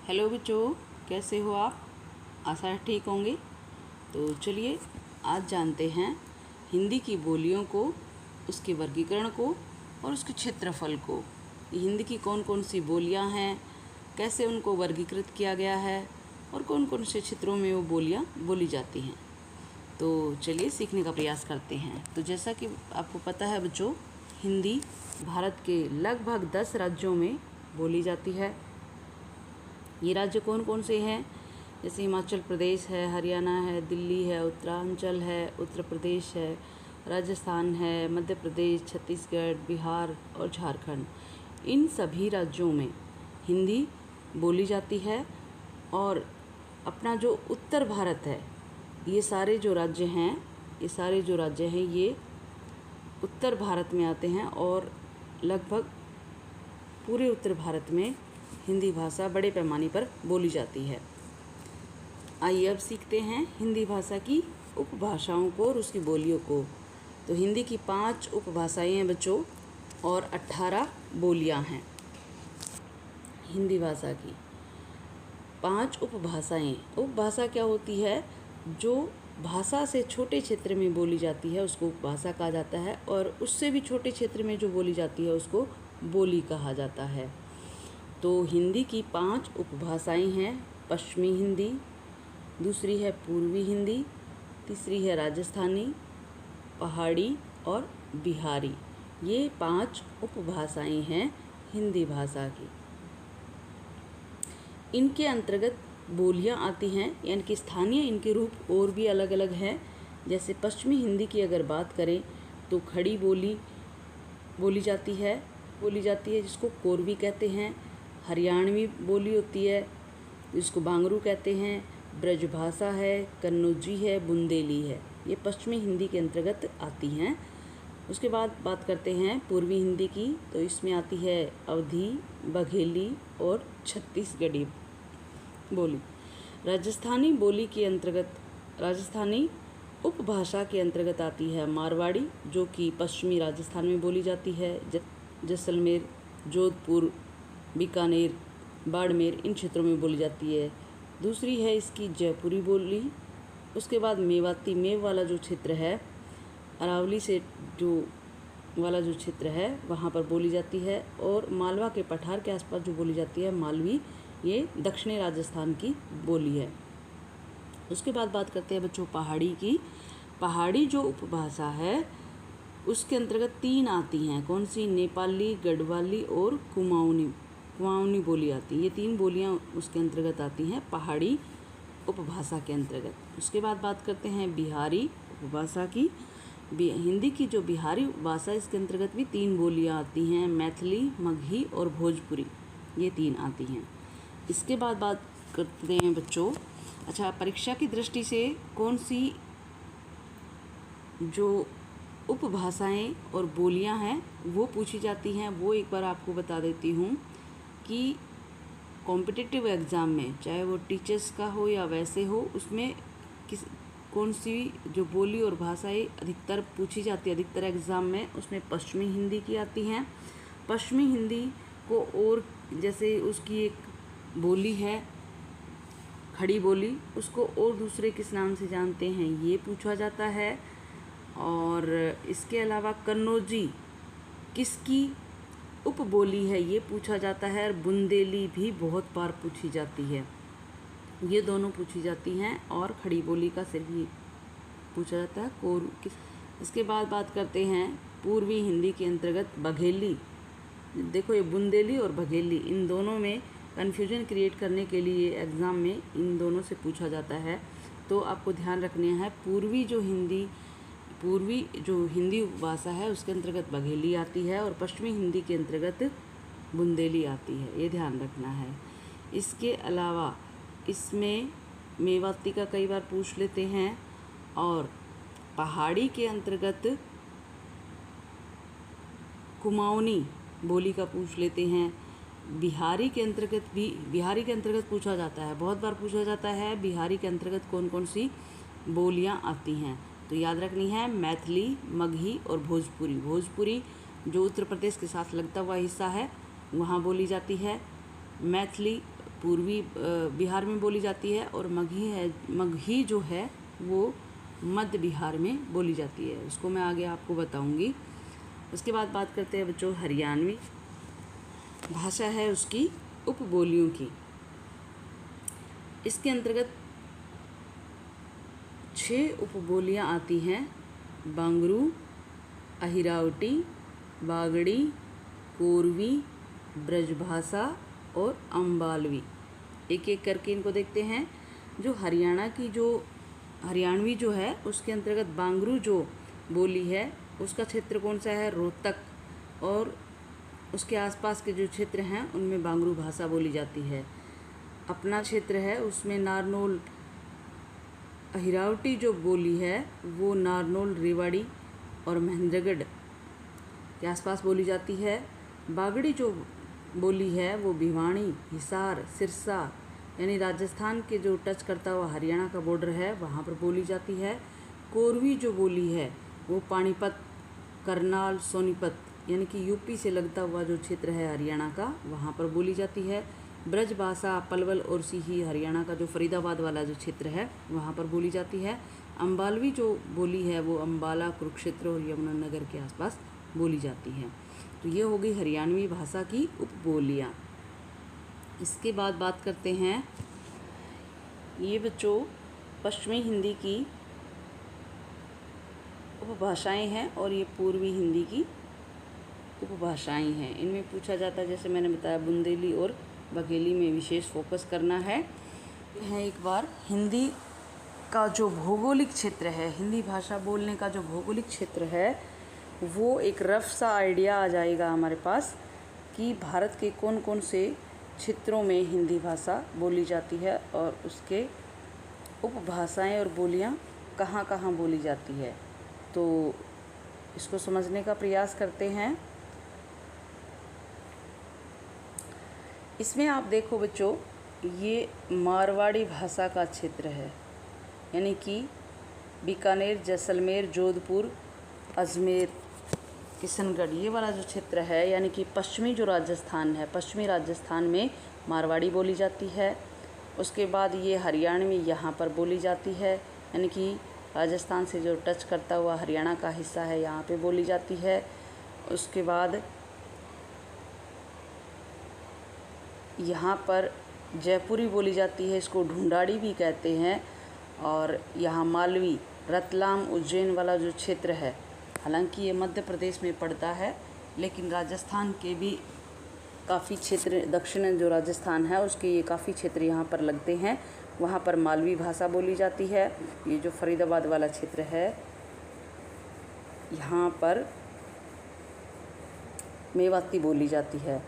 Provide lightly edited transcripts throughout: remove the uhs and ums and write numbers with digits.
Hello बच्चों, कैसे हो आप? आशा है ठीक होंगे। तो चलिए आज जानते हैं हिंदी की बोलियों को, उसके वर्गीकरण को और उसके क्षेत्रफल को। हिंदी की कौन कौन सी बोलियां हैं, कैसे उनको वर्गीकृत किया गया है और कौन कौन से क्षेत्रों में वो बोलियां बोली जाती हैं। तो चलिए सीखने का प्रयास करते हैं। तो जैसा कि आपको पता है बच्चों, हिंदी भारत के लगभग 10 राज्यों में बोली जाती है। ये राज्य कौन कौन से हैं? जैसे हिमाचल प्रदेश है, हरियाणा है, दिल्ली है, उत्तरांचल है, उत्तर प्रदेश है, राजस्थान है, मध्य प्रदेश, छत्तीसगढ़, बिहार और झारखंड। इन सभी राज्यों में हिंदी बोली जाती है। और अपना जो उत्तर भारत है, ये सारे जो राज्य हैं ये उत्तर भारत में आते हैं और लगभग पूरे उत्तर भारत में हिंदी भाषा बड़े पैमाने पर बोली जाती है। आइए अब सीखते हैं हिंदी भाषा की उपभाषाओं को और उसकी बोलियों को। तो हिंदी की 5 उपभाषाएं हैं बच्चों और 18 बोलियां हैं। हिंदी भाषा की 5 उपभाषाएं। उपभाषा क्या होती है? जो भाषा से छोटे क्षेत्र में बोली जाती है उसको उपभाषा कहा जाता है, और उससे भी छोटे क्षेत्र में जो बोली जाती है उसको बोली कहा जाता है। तो हिंदी की 5 उपभाषाएं हैं। पश्चिमी हिंदी, दूसरी है पूर्वी हिंदी, तीसरी है राजस्थानी, पहाड़ी और बिहारी। ये 5 उपभाषाएं हैं हिंदी भाषा की। इनके अंतर्गत बोलियां आती हैं, यानी कि स्थानीय इनके रूप और भी अलग अलग हैं। जैसे पश्चिमी हिंदी की अगर बात करें तो खड़ी बोली बोली जाती है जिसको कोरवी कहते हैं। हरियाणवी बोली होती है जिसको बांगरू कहते हैं। ब्रजभाषा है, कन्नौजी है, बुंदेली है। ये पश्चिमी हिंदी के अंतर्गत आती हैं। उसके बाद बात करते हैं पूर्वी हिंदी की। तो इसमें आती है अवधी, बघेली और छत्तीसगढ़ी बोली। राजस्थानी बोली के अंतर्गत, राजस्थानी उपभाषा के अंतर्गत आती है मारवाड़ी, जो कि पश्चिमी राजस्थान में बोली जाती है। जैसलमेर, जोधपुर, बीकानेर, बाड़मेर, इन क्षेत्रों में बोली जाती है। दूसरी है इसकी जयपुरी बोली। उसके बाद मेवाती, मेव वाला जो क्षेत्र है, अरावली से जो वाला जो क्षेत्र है वहाँ पर बोली जाती है। और मालवा के पठार के आसपास जो बोली जाती है मालवी, ये दक्षिणी राजस्थान की बोली है। उसके बाद बात करते हैं बच्चों पहाड़ी की। पहाड़ी जो उपभाषा है उसके अंतर्गत 3 आती हैं। कौन सी? नेपाली, गढ़वाली और कुमाऊनी बोली आती है। ये 3 बोलियां उसके अंतर्गत आती हैं पहाड़ी उपभाषा के अंतर्गत। उसके बाद बात करते हैं बिहारी उपभाषा की। हिंदी की जो बिहारी उपभाषा इसके अंतर्गत भी 3 बोलियां आती हैं, मैथिली, मगही और भोजपुरी। ये 3 आती हैं। इसके बाद बात करते हैं बच्चों, अच्छा, परीक्षा की दृष्टि से कौन सी जो उपभाषाएं और बोलियां हैं वो पूछी जाती हैं, वो एक बार आपको बता देती हूँ कि कॉम्पिटिटिव एग्ज़ाम में, चाहे वो टीचर्स का हो या वैसे हो, उसमें कौन सी जो बोली और भाषाएं अधिकतर पूछी जाती है अधिकतर एग्ज़ाम में, उसमें पश्चिमी हिंदी की आती हैं। पश्चिमी हिंदी को, और जैसे उसकी एक बोली है खड़ी बोली, उसको और दूसरे किस नाम से जानते हैं ये पूछा जाता है। और इसके अलावा कन्नौजी किसकी उपबोली है ये पूछा जाता है। और बुंदेली भी बहुत बार पूछी जाती है। ये दोनों पूछी जाती हैं। और खड़ी बोली का सिर्फ ही पूछा जाता है इसके बाद बात करते हैं पूर्वी हिंदी के अंतर्गत बघेली। देखो, ये बुंदेली और बघेली, इन दोनों में कन्फ्यूजन क्रिएट करने के लिए एग्ज़ाम में इन दोनों से पूछा जाता है। तो आपको ध्यान रखना है, पूर्वी जो हिंदी उपभाषा है उसके अंतर्गत बघेली आती है और पश्चिमी हिंदी के अंतर्गत बुंदेली आती है। ये ध्यान रखना है। इसके अलावा इसमें मेवाती का कई बार पूछ लेते हैं। और पहाड़ी के अंतर्गत कुमाऊनी बोली का पूछ लेते हैं। बिहारी के अंतर्गत पूछा जाता है, बहुत बार पूछा जाता है बिहारी के अंतर्गत कौन कौन सी बोलियां आती हैं। तो याद रखनी है मैथिली, मगही और भोजपुरी। भोजपुरी जो उत्तर प्रदेश के साथ लगता हुआ हिस्सा है वहाँ बोली जाती है। मैथिली पूर्वी बिहार में बोली जाती है, और मगही जो है वो मध्य बिहार में बोली जाती है। उसको मैं आगे आपको बताऊंगी। उसके बाद बात करते हैं बच्चों हरियाणवी भाषा है उसकी उपबोलियों की। इसके अंतर्गत 6 उपबोलियां आती हैं: बांगरू, अहिरावटी, बागड़ी, कोरवी, ब्रजभाषा और अम्बालवी। एक एक करके इनको देखते हैं। जो हरियाणवी जो है उसके अंतर्गत बांगरू जो बोली है उसका क्षेत्र कौन सा है? रोहतक, और उसके आसपास के जो क्षेत्र हैं उनमें बांगरू भाषा बोली जाती है। अपना क्षेत्र है उसमें नारनौल, अहिरावटी जो बोली है वो नारनौल, रेवाड़ी और महेंद्रगढ़ के आसपास बोली जाती है। बागड़ी जो बोली है वो भिवानी, हिसार, सिरसा यानी राजस्थान के जो टच करता हुआ हरियाणा का बॉर्डर है वहाँ पर बोली जाती है। कोरवी जो बोली है वो पानीपत, करनाल, सोनीपत यानी कि यूपी से लगता हुआ जो क्षेत्र है हरियाणा का वहाँ पर बोली जाती है। ब्रजभाषा पलवल और सीही हरियाणा का जो फरीदाबाद वाला जो क्षेत्र है वहाँ पर बोली जाती है। अम्बालवी जो बोली है वो अम्बाला, कुरुक्षेत्र और यमुनानगर के आसपास बोली जाती है। तो ये हो गई हरियाणवी भाषा की उपबोलियाँ। इसके बाद बात करते हैं ये बच्चों पश्चिमी हिंदी की उपभाषाएं हैं और ये पूर्वी हिंदी की उपभाषाएं हैं। इनमें पूछा जाता है, जैसे मैंने बताया, बुंदेली और बघेली में विशेष फोकस करना है। एक बार हिंदी का जो भौगोलिक क्षेत्र है, हिंदी भाषा बोलने का जो भौगोलिक क्षेत्र है वो एक रफ सा आइडिया आ जाएगा हमारे पास कि भारत के कौन कौन से क्षेत्रों में हिंदी भाषा बोली जाती है और उसके उपभाषाएं और बोलियां कहाँ कहाँ बोली जाती है। तो इसको समझने का प्रयास करते हैं। इसमें आप देखो बच्चों, ये मारवाड़ी भाषा का क्षेत्र है, यानी कि बीकानेर, जैसलमेर, जोधपुर, अजमेर, किशनगढ़, ये वाला जो क्षेत्र है यानी कि पश्चिमी जो राजस्थान है, पश्चिमी राजस्थान में मारवाड़ी बोली जाती है। उसके बाद ये हरियाणवी यहाँ पर बोली जाती है, यानी कि राजस्थान से जो टच करता हुआ हरियाणा का हिस्सा है यहाँ पे बोली जाती है। उसके बाद यहाँ पर जयपुरी बोली जाती है, इसको ढूंढाड़ी भी कहते हैं। और यहाँ मालवी, रतलाम, उज्जैन वाला जो क्षेत्र है, हालांकि ये मध्य प्रदेश में पड़ता है लेकिन राजस्थान के भी काफ़ी क्षेत्र, दक्षिण जो राजस्थान है उसके ये काफ़ी क्षेत्र यहाँ पर लगते हैं, वहाँ पर मालवी भाषा बोली जाती है। ये जो फरीदाबाद वाला क्षेत्र है यहाँ पर मेवाती बोली जाती है।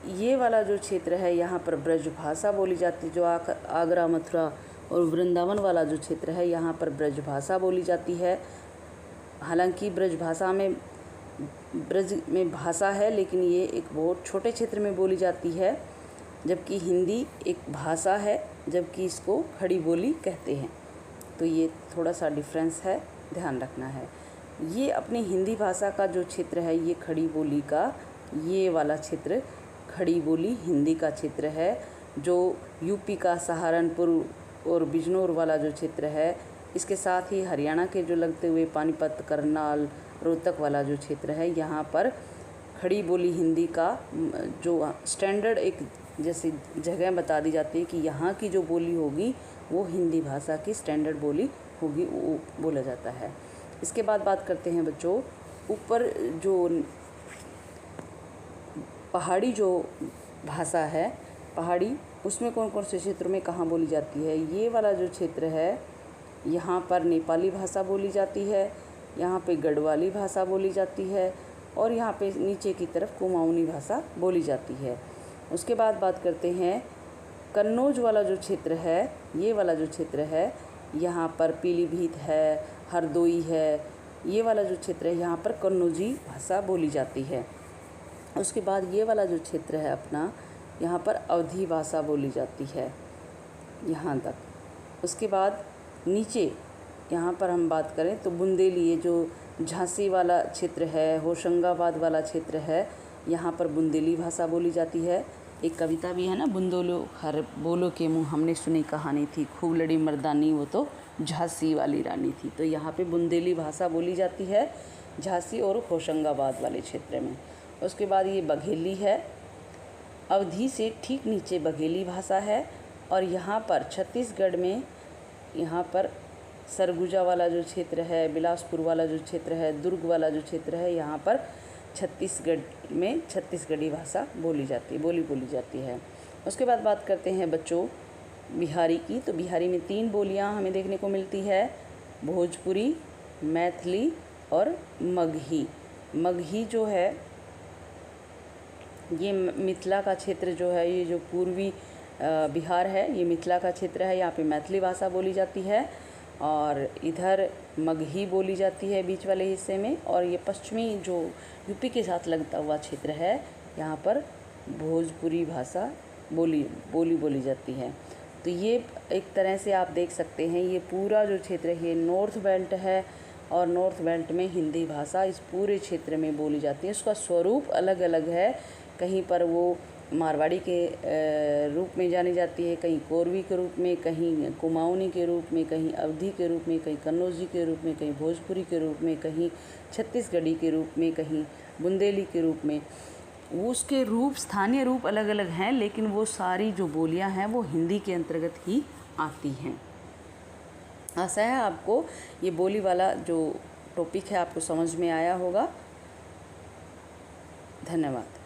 ये वाला जो क्षेत्र है यहाँ पर ब्रज भाषा बोली जाती है। जो आगरा, मथुरा और वृंदावन वाला जो क्षेत्र है यहाँ पर ब्रज भाषा बोली जाती है। हालांकि ब्रज में भाषा है लेकिन ये एक बहुत छोटे क्षेत्र में बोली जाती है, जबकि हिंदी एक भाषा है, जबकि इसको खड़ी बोली कहते हैं। तो ये थोड़ा सा डिफरेंस है, ध्यान रखना है। ये अपनी हिंदी भाषा का जो क्षेत्र है ये खड़ी बोली का, ये वाला क्षेत्र खड़ी बोली हिंदी का क्षेत्र है। जो यूपी का सहारनपुर और बिजनौर वाला जो क्षेत्र है, इसके साथ ही हरियाणा के जो लगते हुए पानीपत, करनाल, रोहतक वाला जो क्षेत्र है, यहाँ पर खड़ी बोली हिंदी का जो स्टैंडर्ड एक जैसी जगह बता दी जाती है कि यहाँ की जो बोली होगी वो हिंदी भाषा की स्टैंडर्ड बोली होगी, वो बोला जाता है। इसके बाद बात करते हैं बच्चों, ऊपर जो पहाड़ी जो भाषा है, पहाड़ी, उसमें कौन कौन से क्षेत्रों में कहाँ बोली जाती है। ये वाला जो क्षेत्र है यहाँ पर नेपाली भाषा बोली जाती है, यहाँ पे गढ़वाली भाषा बोली जाती है और यहाँ पे नीचे की तरफ कुमाऊनी भाषा बोली जाती है। उसके बाद बात करते हैं कन्नौज वाला जो क्षेत्र है, ये वाला जो क्षेत्र है यहाँ पर पीलीभीत है, हरदोई है, ये वाला जो क्षेत्र है यहाँ पर कन्नौजी भाषा बोली जाती है। उसके बाद ये वाला जो क्षेत्र है अपना, यहाँ पर अवधी भाषा बोली जाती है यहाँ तक। उसके बाद नीचे यहाँ पर हम बात करें तो बुंदेली, ये जो झांसी वाला क्षेत्र है, होशंगाबाद वाला क्षेत्र है, यहाँ पर बुंदेली भाषा बोली जाती है। एक कविता भी है ना, बुंदोलो हर बोलो के मुँह हमने सुनी कहानी थी, खूब लड़ी मर्दानी वो तो झांसी वाली रानी थी। तो यहाँ पे बुंदेली भाषा बोली जाती है झांसी और होशंगाबाद वाले क्षेत्र में। उसके बाद ये बघेली है, अवधी से ठीक नीचे बघेली भाषा है। और यहाँ पर छत्तीसगढ़ में यहाँ पर सरगुजा वाला जो क्षेत्र है, बिलासपुर वाला जो क्षेत्र है, दुर्ग वाला जो क्षेत्र है, यहाँ पर छत्तीसगढ़ में छत्तीसगढ़ी भाषा बोली जाती है। उसके बाद बात करते हैं बच्चों बिहारी की। तो बिहारी में 3 बोलियाँ हमें देखने को मिलती है, भोजपुरी, मैथिली और मगही। मगही जो है ये मिथिला का क्षेत्र जो है, ये जो पूर्वी बिहार है, ये मिथिला का क्षेत्र है। यहाँ पे मैथिली भाषा बोली जाती है और इधर मगही बोली जाती है बीच वाले हिस्से में। और ये पश्चिमी जो यूपी के साथ लगता हुआ क्षेत्र है, यहाँ पर भोजपुरी भाषा बोली जाती है। तो ये एक तरह से आप देख सकते हैं, ये पूरा जो क्षेत्र है नॉर्थ बेल्ट है और नॉर्थ बेल्ट में हिंदी भाषा इस पूरे क्षेत्र में बोली जाती है। उसका स्वरूप अलग अलग है, कहीं पर वो मारवाड़ी के रूप में जानी जाती है, कहीं कोरवी के रूप में, कहीं कुमाऊनी के रूप में, कहीं अवधी के रूप में, कहीं कन्नौजी के रूप में, कहीं भोजपुरी के रूप में, कहीं छत्तीसगढ़ी के रूप में, कहीं बुंदेली के रूप में। वो उसके रूप, स्थानीय रूप अलग अलग हैं, लेकिन वो सारी जो बोलियां हैं वो हिंदी के अंतर्गत ही आती हैं। आशा है आपको ये बोली वाला जो टॉपिक है आपको समझ में आया होगा। धन्यवाद।